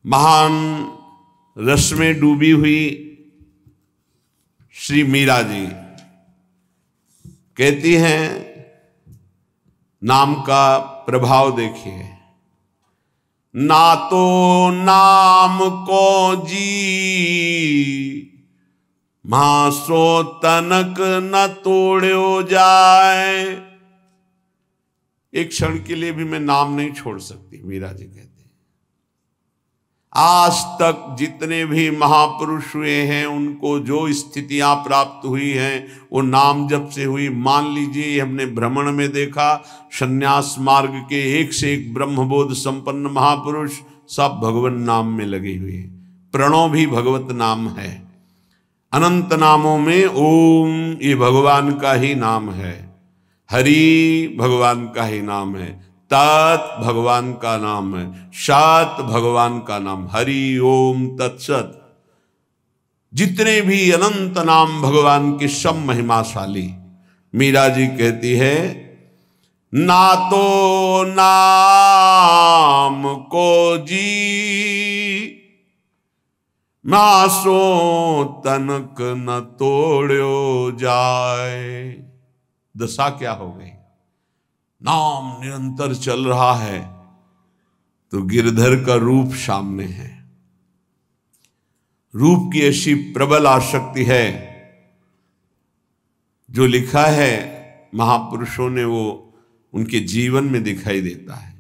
महान रस में डूबी हुई श्री मीरा जी कहती हैं, नाम का प्रभाव देखिए। ना तो नाम को जी मासो तनक न तोड़ो जाए। एक क्षण के लिए भी मैं नाम नहीं छोड़ सकती, मीरा जी कहते हैं। आज तक जितने भी महापुरुष हुए हैं उनको जो स्थितियां प्राप्त हुई हैं वो नाम जप से हुई। मान लीजिए हमने भ्रमण में देखा, संन्यास मार्ग के एक से एक ब्रह्मबोध संपन्न महापुरुष सब भगवान नाम में लगे हुए हैं। प्रणव भी भगवत नाम है। अनंत नामों में ओम ये भगवान का ही नाम है, हरि भगवान का ही नाम है, तत् भगवान का नाम है, सत भगवान का नाम, हरि ओम तत्सत। जितने भी अनंत नाम भगवान के सब महिमाशाली। मीरा जी कहती है, ना तो नाम को जी मासो तनक न तोड़ो जाए। दशा क्या हो गई? नाम निरंतर चल रहा है तो गिरधर का रूप सामने है। रूप की ऐसी प्रबल आसक्ति है, जो लिखा है महापुरुषों ने वो उनके जीवन में दिखाई देता है।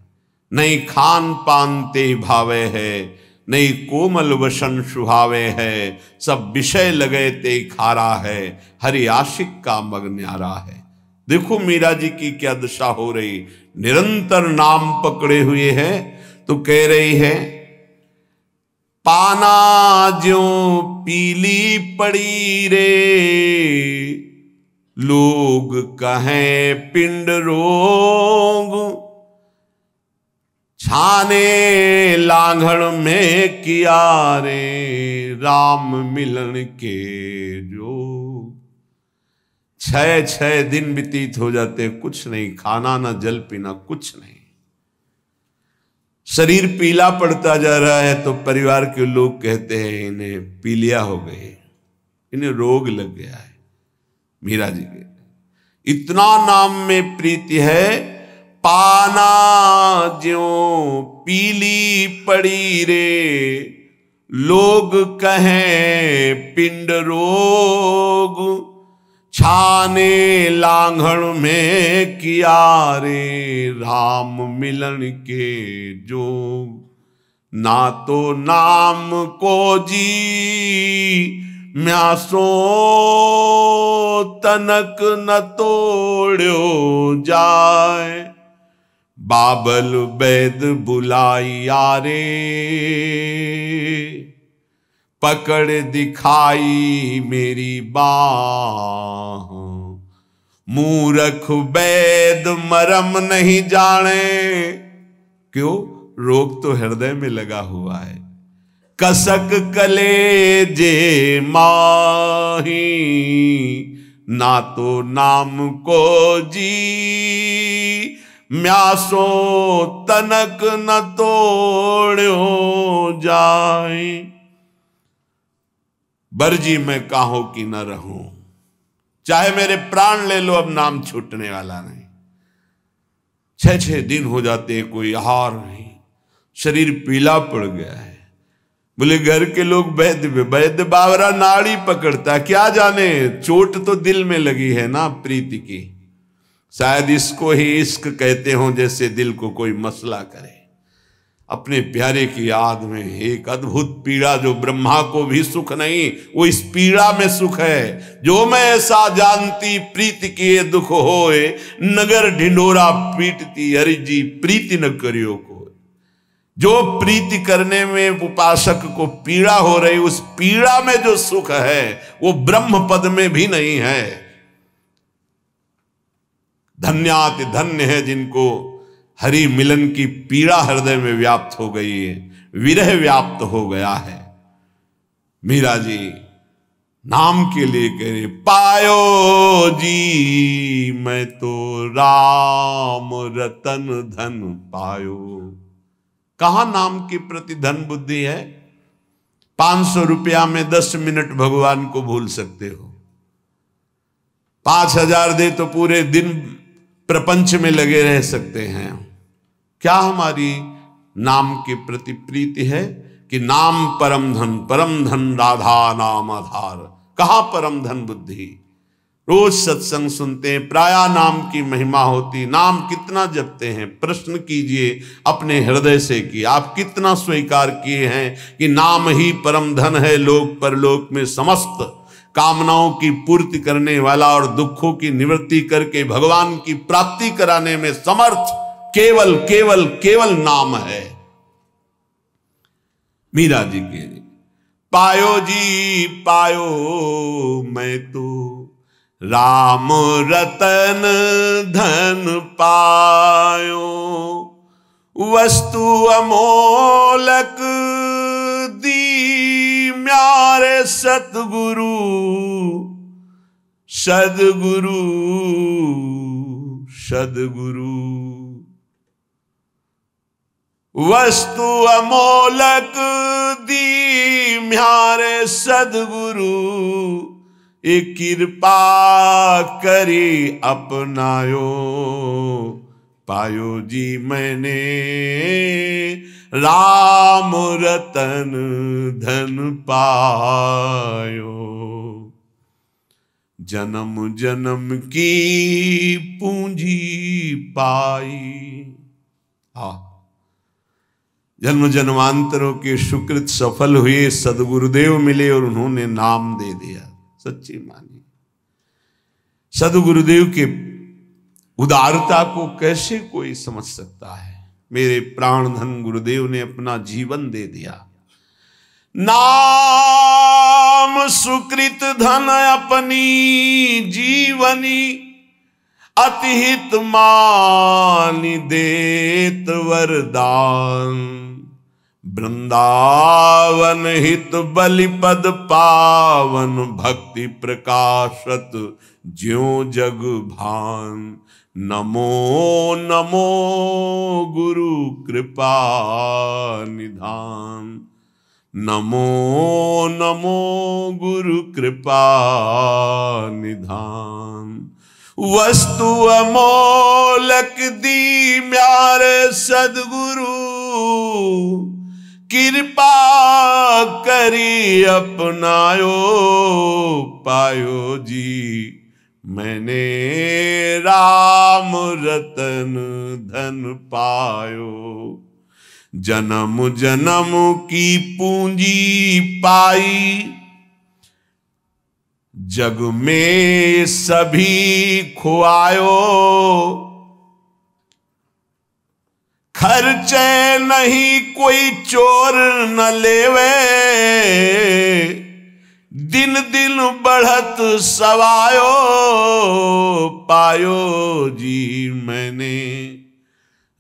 नहीं खान पान ते भावे है, नहीं कोमल वसन सुहावे है, सब विषय लगे ते खारा है, हरि आशिक का मग न्यारा है। देखो मीरा जी की क्या दशा हो रही, निरंतर नाम पकड़े हुए हैं। तो कह रही है, पाना ज्यों पीली पड़ी रे, लोग कहें पिंड रोग, छाने लांघड़ में किया रे, राम मिलन के जो। 6 दिन व्यतीत हो जाते, कुछ नहीं, खाना ना जल पीना, कुछ नहीं। शरीर पीला पड़ता जा रहा है तो परिवार के लोग कहते हैं इन्हें पीलिया हो गए, इन्हें रोग लग गया है। मीरा जी के इतना नाम में प्रीति है, पाना ज्यों पीली पड़ी रे, लोग कहें पिंड रोग, छाने लांघड़ में किया रे, राम मिलन के जोग। ना तो नाम को जी म्यासो तनक न तोड़ो जाए, बाबल वैद बुलाइया रे, पकड़ दिखाई मेरी बाह, मूर्ख वैद मरम नहीं जाने। क्यों? रोग तो हृदय में लगा हुआ है। कसक कलेजे माही, ना तो नाम को जी म्यासो तनक न तोड़ो जाए। बरजी मैं काहो की न रहूं, चाहे मेरे प्राण ले लो, अब नाम छूटने वाला नहीं। 6 दिन हो जाते, कोई आहार नहीं, शरीर पीला पड़ गया है। बोले घर के लोग वैद्य बावरा नाड़ी पकड़ता, क्या जाने चोट तो दिल में लगी है ना प्रीति की। शायद इसको ही इश्क कहते हो, जैसे दिल को कोई मसला करे। अपने प्यारे की याद में एक अद्भुत पीड़ा, जो ब्रह्मा को भी सुख नहीं, वो इस पीड़ा में सुख है। जो मैं ऐसा जानती प्रीति किए दुख होए, नगर ढिंडोरा पीटती हरि जी प्रीति न करियो को। जो प्रीति करने में उपासक को पीड़ा हो रही, उस पीड़ा में जो सुख है वो ब्रह्म पद में भी नहीं है। धन्याति धन्य है जिनको हरि मिलन की पीड़ा हृदय में व्याप्त हो गई है, विरह व्याप्त हो गया है। मीरा जी नाम के लिए कह रहे, पायो जी मैं तो राम रतन धन पायो। कहां नाम के प्रति धन बुद्धि है? 500 रुपया में 10 मिनट भगवान को भूल सकते हो। 5000 दे तो पूरे दिन प्रपंच में लगे रह सकते हैं। क्या हमारी नाम के प्रति प्रीति है कि नाम परम धन राधा नाम आधार। कहां परम धन बुद्धि? रोज सत्संग सुनते हैं, प्रायः नाम की महिमा होती, नाम कितना जपते हैं? प्रश्न कीजिए अपने हृदय से कि आप कितना स्वीकार किए हैं कि नाम ही परम धन है, लोक परलोक में समस्त कामनाओं की पूर्ति करने वाला और दुखों की निवृत्ति करके भगवान की प्राप्ति कराने में समर्थ केवल केवल केवल नाम है। मीरा जी के पायो जी पायो मैं तो राम रतन धन पायो, वस्तु अमोलक दी म्यारे सतगुरु सदगुरु सदगुरु। वस्तु अमोलक दी म्यारे सदगुरु, एक कृपा करी अपनायो, पायो जी मैंने राम रतन धन पायो। जन्म जन्म की पूंजी पाई। जन्म जन्मांतरों के सुकृत सफल हुए, सदगुरुदेव मिले और उन्होंने नाम दे दिया। सच्ची मानी सदगुरुदेव के उदारता को कैसे कोई समझ सकता है? मेरे प्राण धन गुरुदेव ने अपना जीवन दे दिया। नाम सुकृत धन अपनी जीवनी, अतिहित मानि देत वरदान। वृंदावन हित बलिपद पावन, भक्ति प्रकाशत ज्यों जग भान। नमो नमो गुरु कृपा निधान, नमो नमो गुरु कृपा निधान। वस्तु अमोलक दी म्यारे सदगुरु, कृपा करी अपनायो, पायो जी मैंने राम रतन धन पायो। जन्म जन्म की पूंजी पाई, जग में सभी खुआयो। खर्चे नहीं कोई चोर न लेवे, दिन दिन बढ़त सवायो, पायो जी मैंने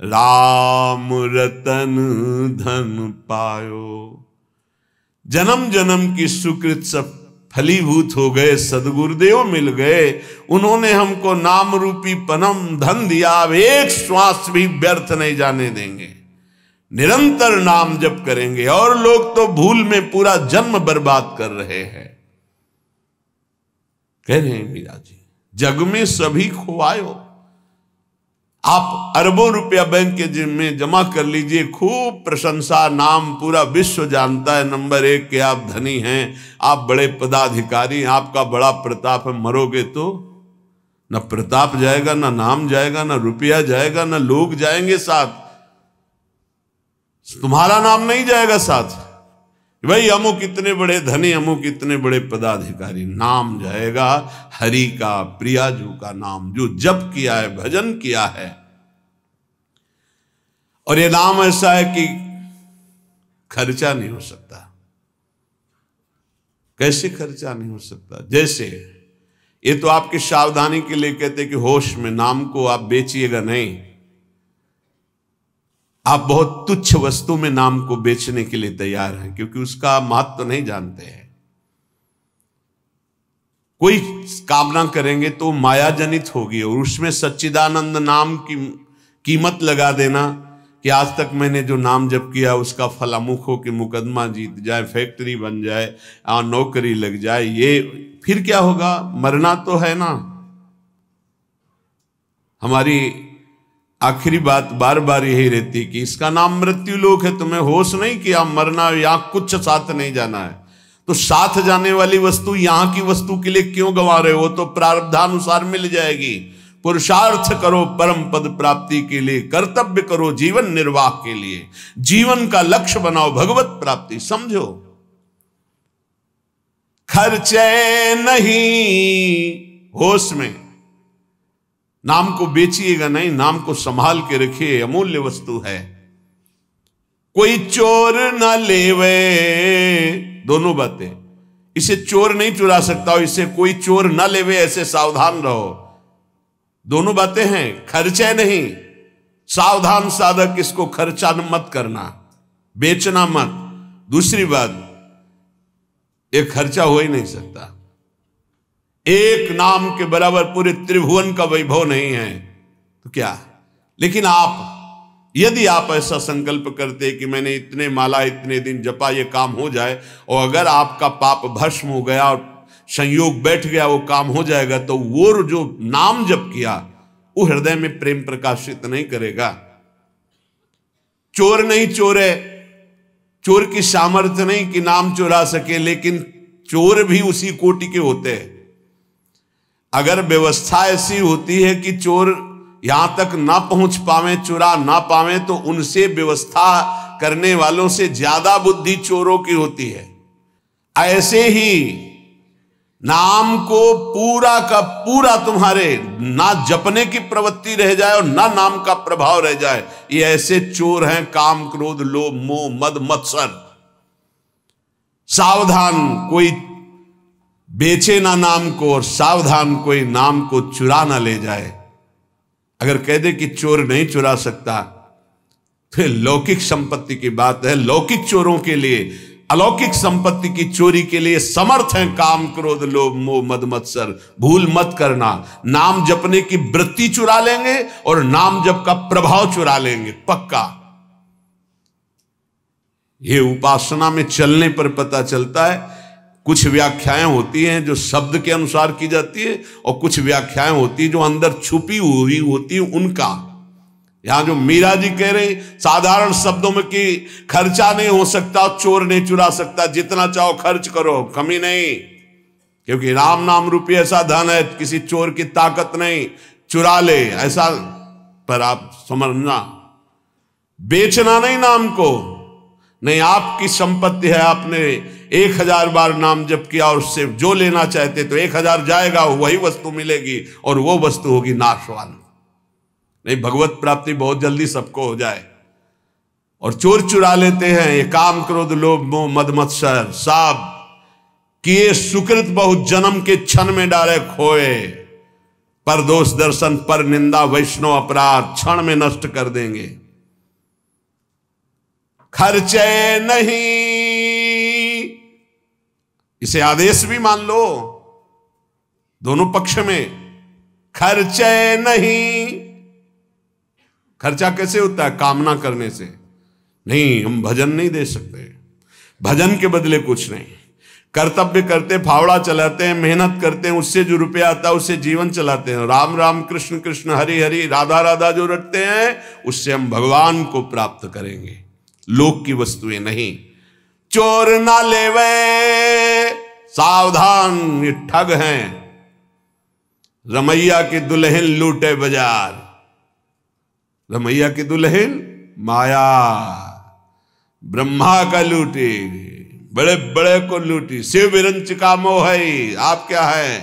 राम रतन धन पायो। जन्म जन्म की सुकृत सब फलीभूत हो गए, सदगुरुदेव मिल गए, उन्होंने हमको नाम रूपी परम धन दिया। अब एक श्वास भी व्यर्थ नहीं जाने देंगे, निरंतर नाम जप करेंगे। और लोग तो भूल में पूरा जन्म बर्बाद कर रहे हैं। कह रहे हैं मीरा जी, जग में सभी खुआयो। आप अरबों रुपया बैंक के में जमा कर लीजिए, खूब प्रशंसा, नाम पूरा विश्व जानता है नंबर 1 के आप धनी हैं, आप बड़े पदाधिकारी, आपका बड़ा प्रताप है। मरोगे तो न प्रताप जाएगा, न नाम जाएगा, न रुपया जाएगा, न लोग जाएंगे साथ, तुम्हारा नाम नहीं जाएगा साथ। भाई अमुक कितने बड़े धनी, अमुक कितने बड़े पदाधिकारी, नाम जाएगा हरि का, प्रियाजू का नाम, जो जप किया है, भजन किया है। और ये नाम ऐसा है कि खर्चा नहीं हो सकता। कैसे खर्चा नहीं हो सकता? जैसे ये तो आपकी सावधानी के लिए कहते हैं कि होश में नाम को आप बेचिएगा नहीं। आप बहुत तुच्छ वस्तु में नाम को बेचने के लिए तैयार हैं, क्योंकि उसका महत्व तो नहीं जानते हैं। कोई कामना करेंगे तो माया जनित होगी, और उसमें सच्चिदानंद नाम की कीमत लगा देना कि आज तक मैंने जो नाम जप किया उसका फल अमुक हो कि मुकदमा जीत जाए, फैक्ट्री बन जाए, नौकरी लग जाए, ये फिर क्या होगा? मरना तो है ना। हमारी आखिरी बात बार बार यही रहती कि इसका नाम मृत्यु लोक है, तुम्हें होश नहीं कि आप मरना, या कुछ साथ नहीं जाना है। तो साथ जाने वाली वस्तु यहां की वस्तु के लिए क्यों गंवा रहे हो? तो प्रारब्धानुसार मिल जाएगी। पुरुषार्थ करो परम पद प्राप्ति के लिए, कर्तव्य करो जीवन निर्वाह के लिए, जीवन का लक्ष्य बनाओ भगवत प्राप्ति। समझो, खर्चे नहीं, होश में। नाम को बेचिएगा नहीं, नाम को संभाल के रखिए, अमूल्य वस्तु है। कोई चोर न लेवे, दोनों बातें। इसे चोर नहीं चुरा सकता, और इसे कोई चोर न लेवे, ऐसे सावधान रहो। दोनों बातें हैं। खर्चे नहीं, सावधान साधक, इसको खर्चा मत करना, बेचना मत। दूसरी बात, एक खर्चा हो ही नहीं सकता। एक नाम के बराबर पूरे त्रिभुवन का वैभव नहीं है तो क्या। लेकिन आप, यदि आप ऐसा संकल्प करते कि मैंने इतने माला इतने दिन जपा, ये काम हो जाए, और अगर आपका पाप भस्म हो गया और संयोग बैठ गया, वो काम हो जाएगा, तो वो जो नाम जप किया वो हृदय में प्रेम प्रकाशित नहीं करेगा। चोर नहीं चोरे, चोर की सामर्थ्य नहीं कि नाम चुरा सके, लेकिन चोर भी उसी कोटि के होते हैं। अगर व्यवस्था ऐसी होती है कि चोर यहां तक ना पहुंच पावे, चुरा ना पावे, तो उनसे व्यवस्था करने वालों से ज्यादा बुद्धि चोरों की होती है। ऐसे ही नाम को पूरा का पूरा तुम्हारे ना जपने की प्रवृत्ति रह जाए और ना नाम का प्रभाव रह जाए, ये ऐसे चोर हैं काम क्रोध लोभ मोह मद मत्सर। सावधान कोई बेचे ना नाम को, और सावधान कोई नाम को चुरा ना ले जाए। अगर कह दे कि चोर नहीं चुरा सकता, फिर लौकिक संपत्ति की बात है। लौकिक चोरों के लिए, अलौकिक संपत्ति की चोरी के लिए समर्थ हैं काम क्रोध लोभ मोह मद मत्सर। भूल मत करना, नाम जपने की वृत्ति चुरा लेंगे और नाम जप का प्रभाव चुरा लेंगे, पक्का। ये उपासना में चलने पर पता चलता है। कुछ व्याख्याएं होती हैं जो शब्द के अनुसार की जाती है, और कुछ व्याख्याएं होती है जो अंदर छुपी हुई होती है उनका। यहां जो मीरा जी कह रहे साधारण शब्दों में कि खर्चा नहीं हो सकता, चोर नहीं चुरा सकता, जितना चाहो खर्च करो, कमी नहीं, क्योंकि राम नाम रूपी ऐसा धन है, किसी चोर की ताकत नहीं, चुरा ले ऐसा। पर आप समझना, बेचना नहीं नाम को, नहीं आपकी संपत्ति है, आपने 1000 बार नाम जप किया और उससे जो लेना चाहते तो 1000 जाएगा, वही वस्तु मिलेगी और वो वस्तु होगी नाशवान। नहीं, भगवत प्राप्ति बहुत जल्दी सबको हो जाए। और चोर चुरा लेते हैं ये काम क्रोध लोभ मोह मद मत्सर, सब किए सुकृत बहुत जन्म के क्षण में डाले खोए। पर दोष दर्शन पर निंदा वैष्णव अपराध क्षण में नष्ट कर देंगे। खर्चे नहीं, इसे आदेश भी मान लो, दोनों पक्ष में। खर्चे नहीं, खर्चा कैसे होता है? कामना करने से। नहीं, हम भजन नहीं दे सकते, भजन के बदले कुछ नहीं। कर्तव्य करते, फावड़ा चलाते हैं, मेहनत करते हैं, उससे जो रुपया आता है उससे जीवन चलाते हैं। राम राम कृष्ण कृष्ण हरि हरि राधा राधा जो रटते हैं, उससे हम भगवान को प्राप्त करेंगे, लोक की वस्तुएं नहीं। चोर ना लेवे, सावधान, ये ठग हैं। रमैया की दुल्हन लूटे बाजार, रमैया की दुल्हन माया, ब्रह्मा का लूटी, बड़े बड़े को लूटी, शिव विरंच का मोह है। आप क्या है?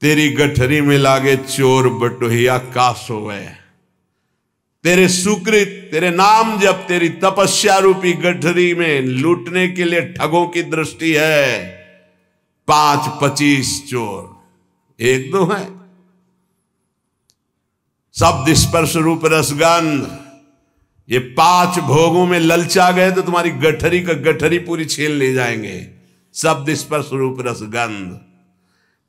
तेरी गठरी में लागे चोर बटोहिया का सोवे। तेरे सुकृत, तेरे नाम जब तेरी तपस्या रूपी गठरी में लूटने के लिए ठगों की दृष्टि है। 5-25 चोर, एक दो है। शब्द स्पर्श रूप रसगंध, ये 5 भोगों में ललचा गए तो तुम्हारी गठरी का गठरी पूरी छीन ले जाएंगे। शब्द स्पर्श रूप रसगंध,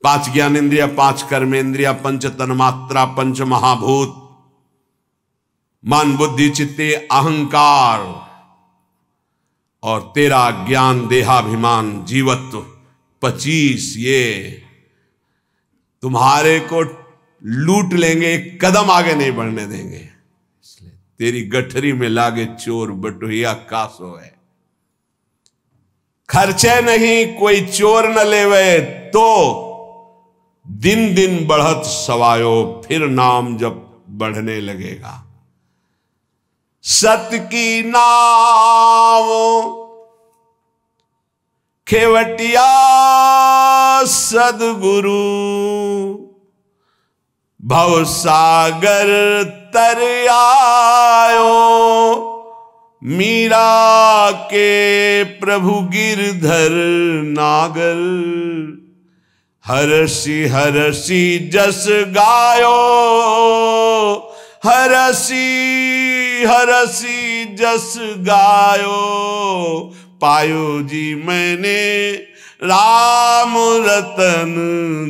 5 ज्ञानेन्द्रिया, 5 कर्मेंद्रिया, 5 तन्मात्रा, 5 महाभूत, मन बुद्धि चित्ते अहंकार और तेरा ज्ञान देहाभिमान जीवत्व 25 ये तुम्हारे को लूट लेंगे, एक कदम आगे नहीं बढ़ने देंगे। इसलिए तेरी गठरी में लागे चोर बटुहिया कासो है, खर्चे नहीं कोई चोर न लेवे तो दिन दिन बढ़त सवायो, फिर नाम जब बढ़ने लगेगा। सत्य की नाव खेवटिया सदगुरु, भव सागर तर आयो, मीरा के प्रभु गिरधर नागर, हरसी हरसी जस गायो, हरसी हरसी जस गायो, पायो जी मैंने राम रतन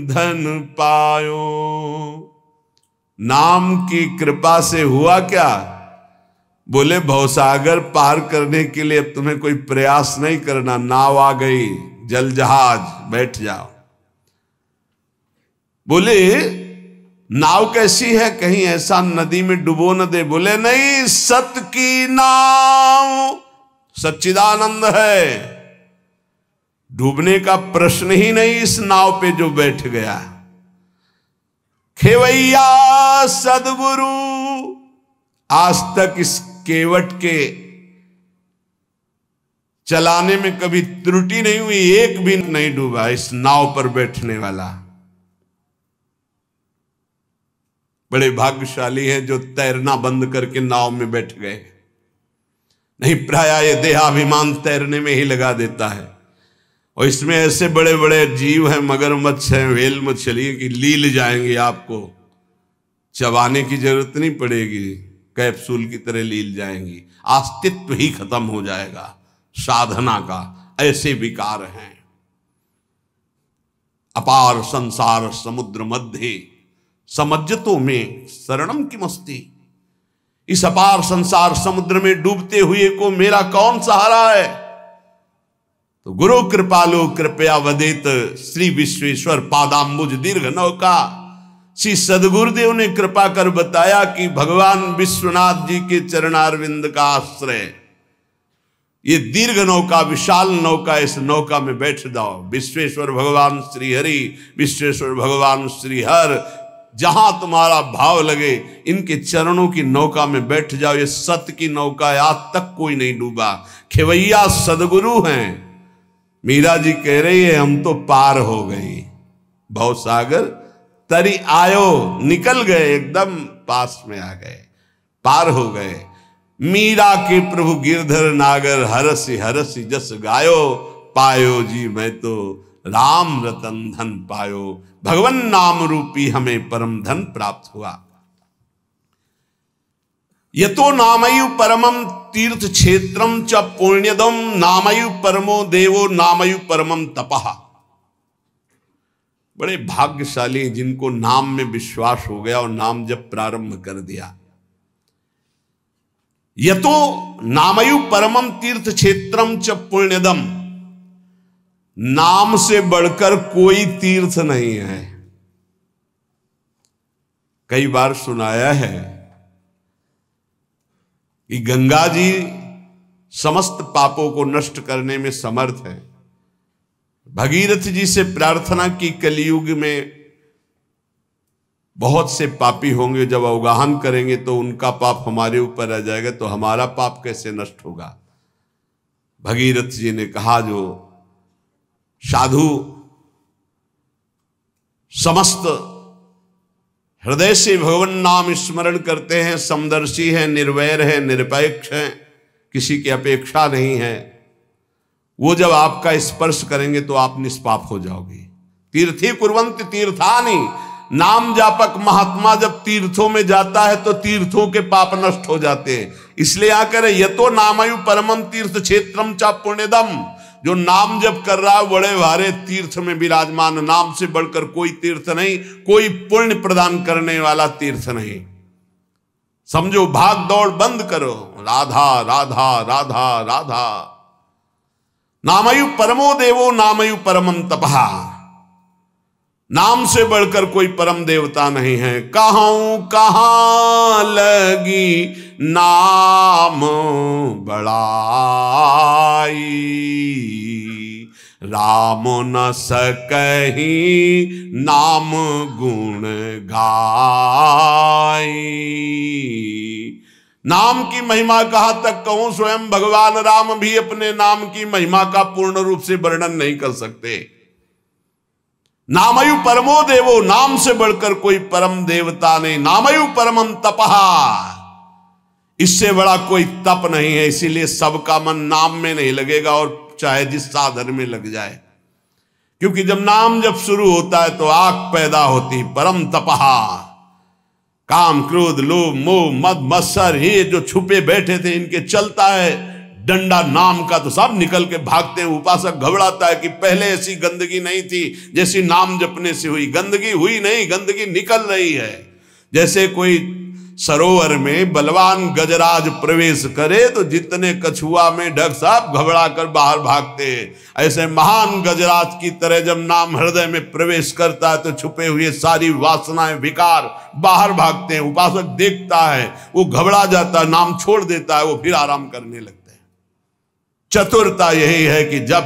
धन पायो। नाम की कृपा से हुआ क्या? बोले भवसागर पार करने के लिए अब तुम्हें कोई प्रयास नहीं करना, नाव आ गई, जल जहाज, बैठ जाओ। बोले नाव कैसी है, कहीं ऐसा नदी में डुबो न दे। बोले नहीं, सत्य की नाव सच्चिदानंद है, डूबने का प्रश्न ही नहीं इस नाव पे जो बैठ गया। खेवैया सदगुरु, आज तक इस केवट के चलाने में कभी त्रुटि नहीं हुई, एक भी नहीं डूबा इस नाव पर बैठने वाला। बड़े भाग्यशाली हैं जो तैरना बंद करके नाव में बैठ गए, नहीं प्राय ये देहाभिमान तैरने में ही लगा देता है। और इसमें ऐसे बड़े बड़े जीव हैं, मगरमच्छ हैं, व्हेल मछली की लील जाएंगे, आपको चबाने की जरूरत नहीं पड़ेगी, कैप्सूल की तरह लील जाएंगी, अस्तित्व ही खत्म हो जाएगा साधना का। ऐसे विकार हैं। अपार संसार समुद्र मध्य समज्जतों में शरणम की मस्ती। इस अपार संसार समुद्र में डूबते हुए को मेरा कौन सहारा है? तो गुरु कृपालु कृपया वदित श्री विश्वेश्वर पादाम्बुज दीर्घ नौका। श्री सदगुरुदेव ने कृपा कर बताया कि भगवान विश्वनाथ जी के चरणारविंद का आश्रय ये दीर्घ नौका, विशाल नौका, इस नौका में बैठ जाओ। विश्वेश्वर भगवान श्री हरि, विश्वेश्वर भगवान श्री हर, जहां तुम्हारा भाव लगे इनके चरणों की नौका में बैठ जाओ। ये सत्य की नौका है, आज तक कोई नहीं डूबा। खेवैया सदगुरु हैं। मीरा जी कह रही है हम तो पार हो गई, भवसागर तरी आयो, निकल गए, एकदम पास में आ गए, पार हो गए। मीरा के प्रभु गिरधर नागर, हरसी हरसी जस गायो, पायो जी मैं तो राम रतन धन पायो। भगवन नाम रूपी हमें परम धन प्राप्त हुआ। यतो नामयु परमम तीर्थ क्षेत्रम च पुण्यदम, नामयु परमो देवो नामयु परमम तपः। बड़े भाग्यशाली जिनको नाम में विश्वास हो गया और नाम जब प्रारंभ कर दिया। यतो नामयु परमम तीर्थ क्षेत्रम च पुण्यदम, नाम से बढ़कर कोई तीर्थ नहीं है। कई बार सुनाया है कि गंगा जी समस्त पापों को नष्ट करने में समर्थ है। भगीरथ जी से प्रार्थना की, कलयुग में बहुत से पापी होंगे, जब अवगाहन करेंगे तो उनका पाप हमारे ऊपर आ जाएगा, तो हमारा पाप कैसे नष्ट होगा। भगीरथ जी ने कहा जो साधु समस्त हृदय से भगवान नाम स्मरण करते हैं, समदर्शी हैं, निर्वैर हैं, निरपेक्ष हैं, किसी की अपेक्षा नहीं है, वो जब आपका स्पर्श करेंगे तो आप निष्पाप हो जाओगे। तीर्थी कुर्वन्ति तीर्थानि, नाम जापक महात्मा जब तीर्थों में जाता है तो तीर्थों के पाप नष्ट हो जाते हैं। इसलिए आकर यतो नामयु परमम तीर्थ क्षेत्रम चा पुण्यदम, जो नाम जप कर रहा है बड़े भारे तीर्थ में विराजमान। नाम से बढ़कर कोई तीर्थ नहीं, कोई पुण्य प्रदान करने वाला तीर्थ नहीं। समझो भाग दौड़ बंद करो, राधा राधा राधा राधा। नामयु परमो देवो नामयु परमम तपहा, नाम से बढ़कर कोई परम देवता नहीं है। कहूं कहां लगी नाम बड़ाई, राम न सकही नाम गुण गाई। नाम की महिमा कहां तक कहूं, स्वयं भगवान राम भी अपने नाम की महिमा का पूर्ण रूप से वर्णन नहीं कर सकते। नामयु परमो देवो, नाम से बढ़कर कोई परम देवता नहीं। नामयु परमम तपहा, इससे बड़ा कोई तप नहीं है। इसीलिए सबका मन नाम में नहीं लगेगा, और चाहे जिस साधन में लग जाए, क्योंकि जब नाम जब शुरू होता है तो आग पैदा होती। परम तपहा, काम क्रोध लोभ मोह मद मत्सर, ये जो छुपे बैठे थे इनके चलता है डंडा नाम का, तो सब निकल के भागते हैं। उपासक घबराता है कि पहले ऐसी गंदगी नहीं थी जैसी नाम जपने से हुई। गंदगी हुई नहीं, गंदगी निकल रही है। जैसे कोई सरोवर में बलवान गजराज प्रवेश करे तो जितने कछुआ में ढक सब घबरा कर बाहर भागते हैं, ऐसे महान गजराज की तरह जब नाम हृदय में प्रवेश करता है तो छुपे हुए सारी वासनाएं विकार बाहर भागते हैं। उपासक देखता है, वो घबरा जाता है, नाम छोड़ देता है, वो फिर आराम करने लगता है। चतुरता यही है कि जब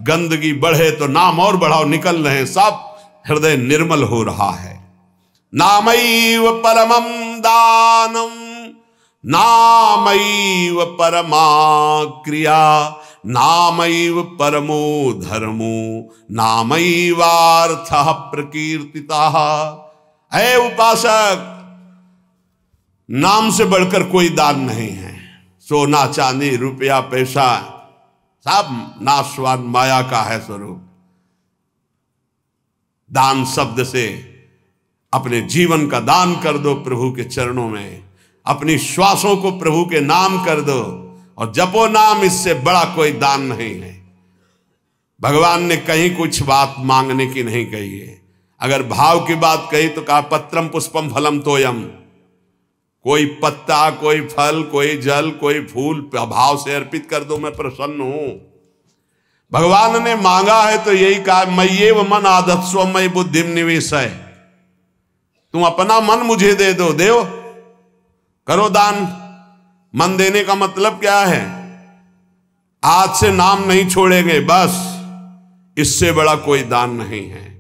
गंदगी बढ़े तो नाम और बढ़ाओ, निकल रहे, सब हृदय निर्मल हो रहा है। नामैव परमं दानम नामैव परमा क्रिया, नामैव परमो धर्मो नामैवार्थः प्रकीर्तितः। है उपासक, नाम से बढ़कर कोई दान नहीं है। सोना चांदी रुपया पैसा सब नाशवान माया का है स्वरूप। दान शब्द से अपने जीवन का दान कर दो प्रभु के चरणों में, अपनी श्वासों को प्रभु के नाम कर दो और जपो नाम, इससे बड़ा कोई दान नहीं है। भगवान ने कहीं कुछ बात मांगने की नहीं कही है। अगर भाव की बात कही तो कहा पत्रम पुष्पम फलम तोयम, कोई पत्ता कोई फल कोई जल कोई फूल भाव से अर्पित कर दो, मैं प्रसन्न हूं। भगवान ने मांगा है तो यही कहा, मय्येव मन आदत्स्व मयि बुद्धिम निवेशय, तुम अपना मन मुझे दे दो, देव करो दान। मन देने का मतलब क्या है? आज से नाम नहीं छोड़ेंगे, बस, इससे बड़ा कोई दान नहीं है।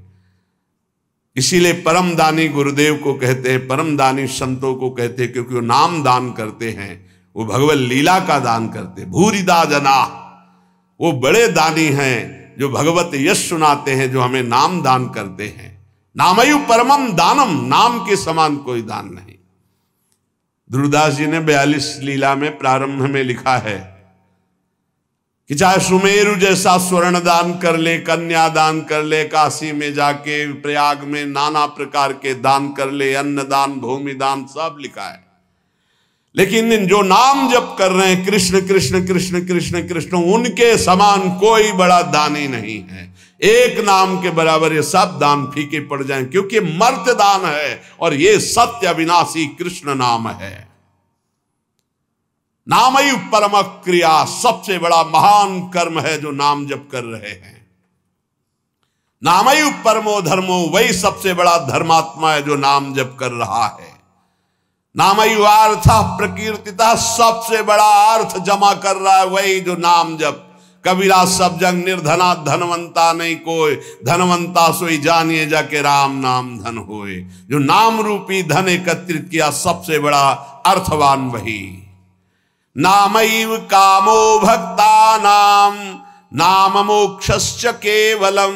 इसीलिए परम दानी गुरुदेव को कहते हैं, परम दानी संतों को कहते हैं, क्योंकि वो नाम दान करते हैं, वो भगवत लीला का दान करते हैं। भूरिदा जना, वो बड़े दानी हैं जो भगवत यश सुनाते हैं, जो हमें नाम दान करते हैं। नामयु परमम दानम, नाम के समान कोई दान नहीं। ध्रुवदास जी ने 42 लीला में प्रारंभ में लिखा है कि चाहे सुमेरु जैसा स्वर्ण दान कर ले, कन्या दान कर ले, काशी में जाके प्रयाग में नाना प्रकार के दान कर ले, अन्न दान भूमि दान सब लिखा है। लेकिन जो नाम जप कर रहे हैं कृष्ण कृष्ण कृष्ण कृष्ण कृष्ण, उनके समान कोई बड़ा दानी नहीं है। एक नाम के बराबर ये सब दान फीके पड़ जाएं, क्योंकि मर्त दान है और ये सत्य अविनाशी कृष्ण नाम है। नामयु परम क्रिया, सबसे बड़ा महान कर्म है जो नाम जप कर रहे हैं। नामयु परमो धर्मो, वही सबसे बड़ा धर्मात्मा है जो नाम जप कर रहा है। नामयु अर्थ प्रकीर्तिता, सबसे बड़ा अर्थ जमा कर रहा है वही जो नाम जप। कबीरा सब जंग निर्धना धनवंता नहीं कोई, धनवंता सोई जानिए जाके राम नाम धन होए। जो नाम रूपी धन एकत्रित किया सबसे बड़ा अर्थवान वही। नामैव कामो भक्ता नाम नाम मोक्षस्य केवलम,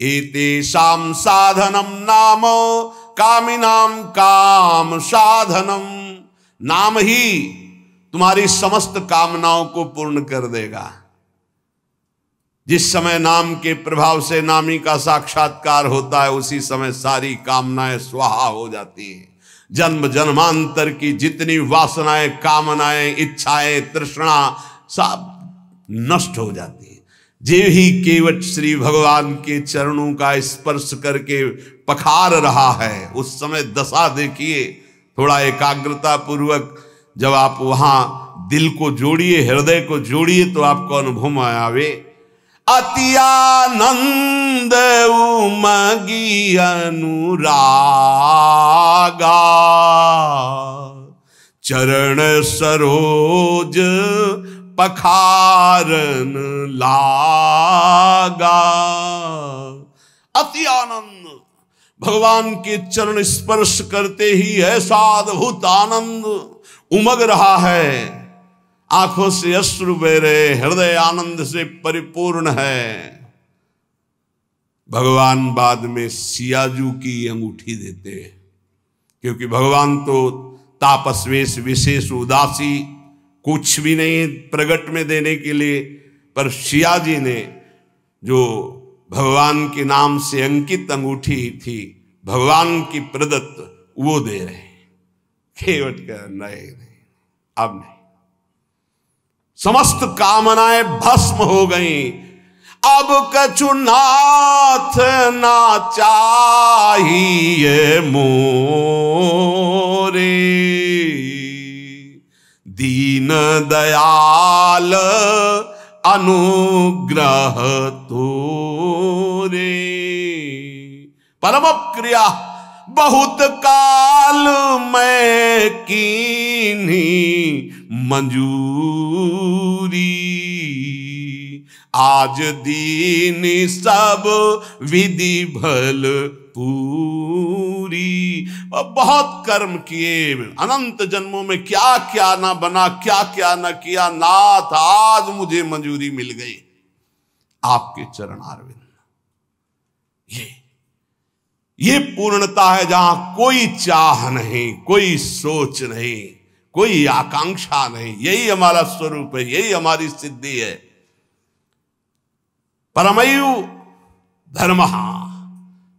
एतेषां साधनम नाम कामिनाम काम साधनम। नाम ही तुम्हारी समस्त कामनाओं को पूर्ण कर देगा। जिस समय नाम के प्रभाव से नामी का साक्षात्कार होता है, उसी समय सारी कामनाएं स्वाहा हो जाती है। जन्म जन्मांतर की जितनी वासनाएं कामनाएं इच्छाएं तृष्णा सब नष्ट हो जाती है। जे ही केवट श्री भगवान के चरणों का स्पर्श करके पखार रहा है, उस समय दशा देखिए, थोड़ा एकाग्रता पूर्वक जब आप वहां दिल को जोड़िए, हृदय को जोड़िए, तो आपको अनुभव में आवे। अति आनंद उमगी अनुरागा, चरण सरोज पखारन लागा। अति आनंद, भगवान के चरण स्पर्श करते ही ऐसा अद्भुत आनंद उमग रहा है, आंखों से अश्रु बह रहे, हृदय आनंद से परिपूर्ण है। भगवान बाद में सियाजू की अंगूठी देते हैं, क्योंकि भगवान तो तापस्वेश विशेष उदासी कुछ भी नहीं प्रगट में देने के लिए, पर सियाजी ने जो भगवान के नाम से अंकित अंगूठी थी, भगवान की प्रदत्त, वो दे रहे हैं। केवट का नहीं, अब नहीं, समस्त कामनाएं भस्म हो गईं। अब कछु नाथ ना चाहिए मोरे, दीन दयाल अनुग्रह तोरे। परम क्रिया बहुत काल में कीन्ही मंजूरी, आज दीन सब विधि भल पूरी। बहुत कर्म किए, अनंत जन्मों में क्या क्या ना बना, क्या क्या ना किया, नाथ आज मुझे मंजूरी मिल गई आपके चरणारविंद। ये पूर्णता है जहां कोई चाह नहीं, कोई सोच नहीं, कोई आकांक्षा नहीं। यही हमारा स्वरूप है, यही हमारी सिद्धि है। परमयु धर्म,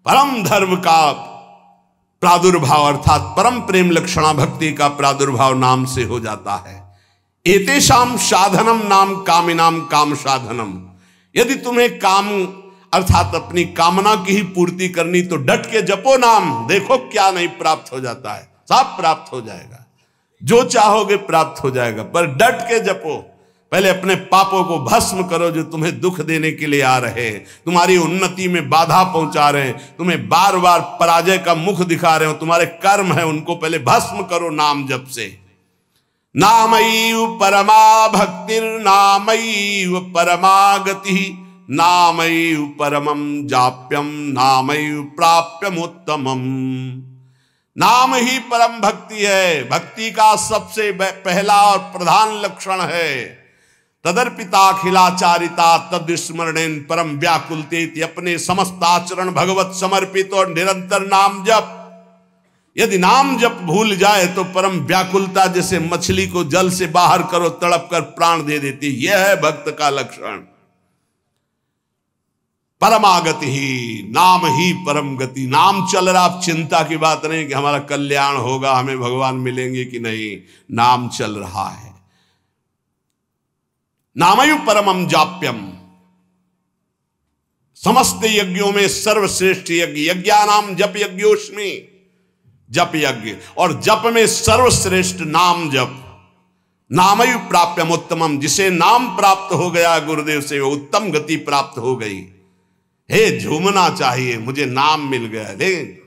परम धर्म का प्रादुर्भाव अर्थात परम प्रेम लक्षणा भक्ति का प्रादुर्भाव नाम से हो जाता है। एतेषाम साधनम नाम कामिनाम काम साधनम। यदि तुम्हें काम अर्थात अपनी कामना की ही पूर्ति करनी तो डट के जपो नाम, देखो क्या नहीं प्राप्त हो जाता है, सब प्राप्त हो जाएगा, जो चाहोगे प्राप्त हो जाएगा। पर डट के जपो, पहले अपने पापों को भस्म करो जो तुम्हें दुख देने के लिए आ रहे हैं, तुम्हारी उन्नति में बाधा पहुंचा रहे हैं, तुम्हें बार बार पराजय का मुख दिखा रहे हो, तुम्हारे कर्म है, उनको पहले भस्म करो नाम जप से। नामैव परमा भक्तिर नामैव परमा गति, नामैव परमं जाप्यम नामैव प्राप्यम उत्तमम। नाम ही परम भक्ति है, भक्ति का सबसे पहला और प्रधान लक्षण है। तदर्पिताखिलाचारिता तद्स्मरणेन परम व्याकुलते, अपने समस्त आचरण भगवत समर्पित और निरंतर नाम जप। यदि नाम जप भूल जाए तो परम व्याकुलता, जैसे मछली को जल से बाहर करो तड़प कर प्राण दे देती, यह है भक्त का लक्षण। परमागति ही, नाम ही परम गति। नाम चल रहा, आप चिंता की बात नहीं कि हमारा कल्याण होगा, हमें भगवान मिलेंगे कि नहीं, नाम चल रहा है। नामयु परमम जाप्यम, समस्त यज्ञों में सर्वश्रेष्ठ यज्ञ, यज्ञानाम जप यज्ञोस्मि, जप यज्ञ, और जप में सर्वश्रेष्ठ नाम जप। नामयु प्राप्यम उत्तमम, जिसे नाम प्राप्त हो गया गुरुदेव से, वो उत्तम गति प्राप्त हो गई। हे झूमना चाहिए, मुझे नाम मिल गया, लेकिन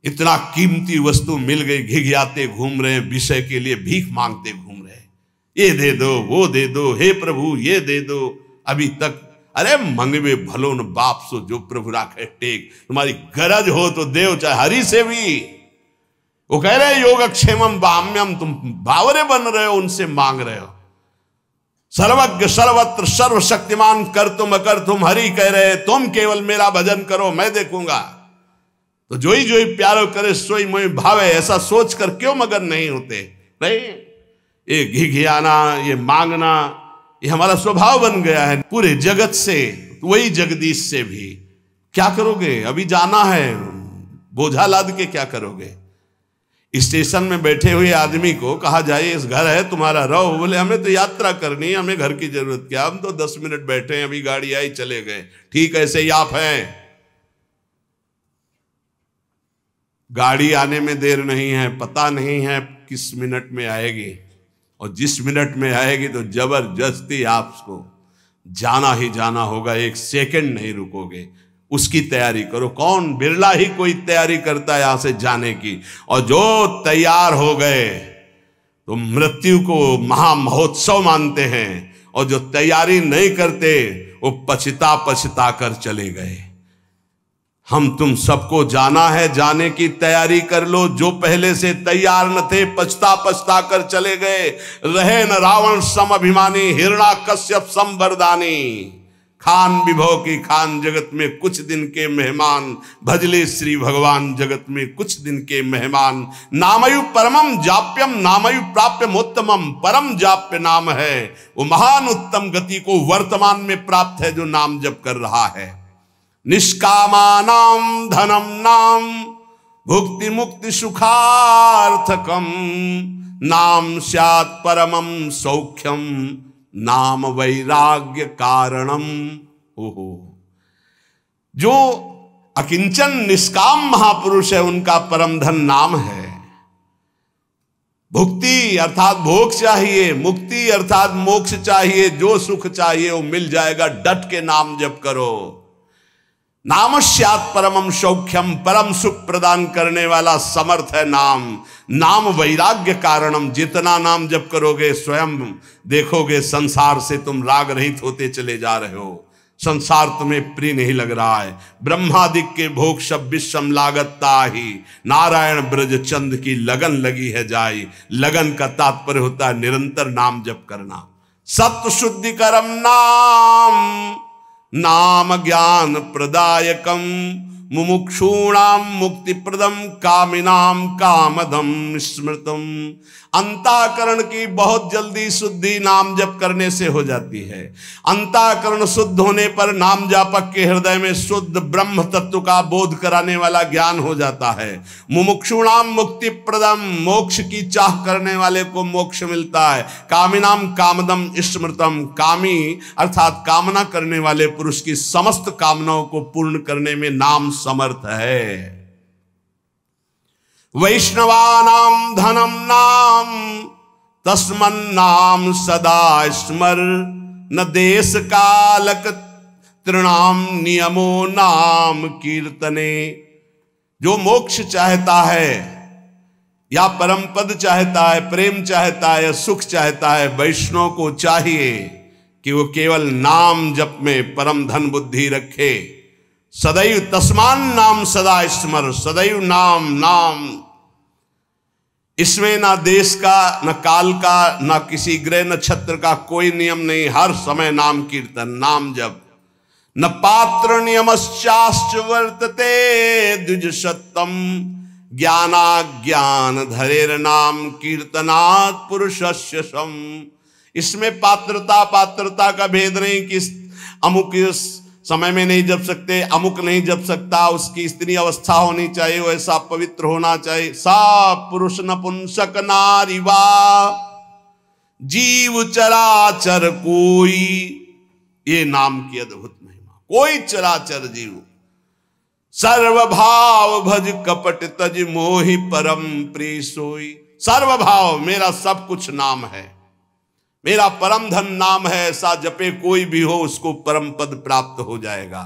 इतना कीमती वस्तु मिल गई, घिघियाते घूम रहे हैं, विषय के लिए भीख मांगते घूम रहे हैं, ये दे दो, वो दे दो, हे प्रभु ये दे दो। अभी तक अरे मंगवे भलो न बाप सो जो प्रभु राखे टेक, तुम्हारी गरज हो तो देव, चाहे हरि से भी। वो कह रहे योगक्षेमम बाम्यम, तुम बावरे बन रहे हो, उनसे मांग रहे हो। सर्वज्ञ सर्वत्र सर्वशक्तिमान कर तुम अकर तुम, हरि कह रहे तुम केवल मेरा भजन करो, मैं देखूंगा। तो जो ही प्यारो करे सोई मोहि भावे, ऐसा सोच कर क्यों मगन नहीं होते? नहीं, ये घिघियाना, ये मांगना, ये हमारा स्वभाव बन गया है पूरे जगत से, वही जगदीश से भी। क्या करोगे? अभी जाना है, बोझा लाद के क्या करोगे? स्टेशन में बैठे हुए आदमी को कहा जाए इस घर है तुम्हारा, रहो। बोले हमें तो यात्रा करनी है, हमें घर की जरूरत क्या, हम तो 10 मिनट बैठे हैं, अभी गाड़ी आई चले गए। ठीक ऐसे ही आप हैं, गाड़ी आने में देर नहीं है, पता नहीं है किस मिनट में आएगी, और जिस मिनट में आएगी तो जबरदस्ती आपको जाना ही जाना होगा, एक सेकंड नहीं रुकोगे, उसकी तैयारी करो। कौन, बिरला ही कोई तैयारी करता है यहां से जाने की, और जो तैयार हो गए तो मृत्यु को महामहोत्सव मानते हैं, और जो तैयारी नहीं करते वो पछता पछता कर चले गए। हम तुम सबको जाना है, जाने की तैयारी कर लो। जो पहले से तैयार न थे पछता पछता कर चले गए। रहे न रावण सम अभिमानी, हिरण्याकश्यप सम वरदानी। खान विभव की खान, जगत में कुछ दिन के मेहमान, भजले श्री भगवान जगत में कुछ दिन के मेहमान। नामयु परमम जाप्यम, नामयु प्राप्यमोत्तमम, परम जाप्य नाम है वो महान उत्तम गति को वर्तमान में प्राप्त है जो नाम जप कर रहा है। निष्कामानाम धनम नाम, भुक्ति मुक्ति सुखार्थकम, नाम स्यात् परमम सौख्यम, नाम वैराग्य कारणम। ओहो, जो अकिंचन निष्काम महापुरुष है उनका परम धन नाम है। भुक्ति अर्थात भोग चाहिए, मुक्ति अर्थात मोक्ष चाहिए, जो सुख चाहिए वो मिल जाएगा, डट के नाम जप करो। नाम स्यात् परमम सौख्यम, परम सुख प्रदान करने वाला समर्थ है नाम। नाम वैराग्य कारणम, जितना नाम जप करोगे स्वयं देखोगे संसार से तुम राग रहित होते चले जा रहे हो। संसार तुम्हें प्रिय नहीं लग रहा है। ब्रह्मादिक के भोग सब विषम लागता ही, नारायण ब्रज चंद की लगन लगी है जाई। लगन का तात्पर्य होता है निरंतर नाम जप करना। सत्य शुद्धि करम नाम, नाम ज्ञान प्रदायकम, मुमुक्षूणाम मुक्ति प्रदम, कामिनाम कामदम स्मृतम। अंतःकरण की बहुत जल्दी शुद्धि नाम जप करने से हो जाती है। अंतःकरण शुद्ध होने पर नाम जापक के हृदय में शुद्ध ब्रह्म तत्व का बोध कराने वाला ज्ञान हो जाता है। मुमुक्षुणाम मुक्ति प्रदम, मोक्ष की चाह करने वाले को मोक्ष मिलता है। कामिनाम कामदम स्मृतम, कामी अर्थात कामना करने वाले पुरुष की समस्त कामनाओं को पूर्ण करने में नाम समर्थ है। वैष्णवानाम धनम नाम, तस्मन्नाम सदा स्मर, न देश कालक तृणाम नियमो नाम कीर्तने। जो मोक्ष चाहता है या परम पद चाहता है, प्रेम चाहता है या सुख चाहता है, वैष्णव को चाहिए कि वो केवल नाम जप में परम धन बुद्धि रखे। सदैव तस्मान नाम सदा स्मर, सदैव नाम नाम। इसमें ना देश का, न काल का, न किसी ग्रह नक्षत्र का कोई नियम नहीं। हर समय नाम कीर्तन, नाम जप। न पात्र नियमश्चाश्च वर्तते द्विज सत्तम, ज्ञाना ज्ञान धरेर नाम कीर्तनात् पुरुषस्य सम। इसमें पात्रता का भेद नहीं कि अमुक समय में नहीं जप सकते, अमुक नहीं जप सकता, उसकी स्त्री अवस्था होनी चाहिए, वैसा पवित्र होना चाहिए। सा पुरुष नपुंसक नारी वा, जीव चराचर कोई, ये नाम की अद्भुत महिमा। कोई चराचर जीव, सर्वभाव भज कपट तज मोहि परम प्रिय सोई। सर्वभाव, मेरा सब कुछ नाम है, मेरा परम धन नाम है। ऐसा जपे कोई भी हो उसको परम पद प्राप्त हो जाएगा।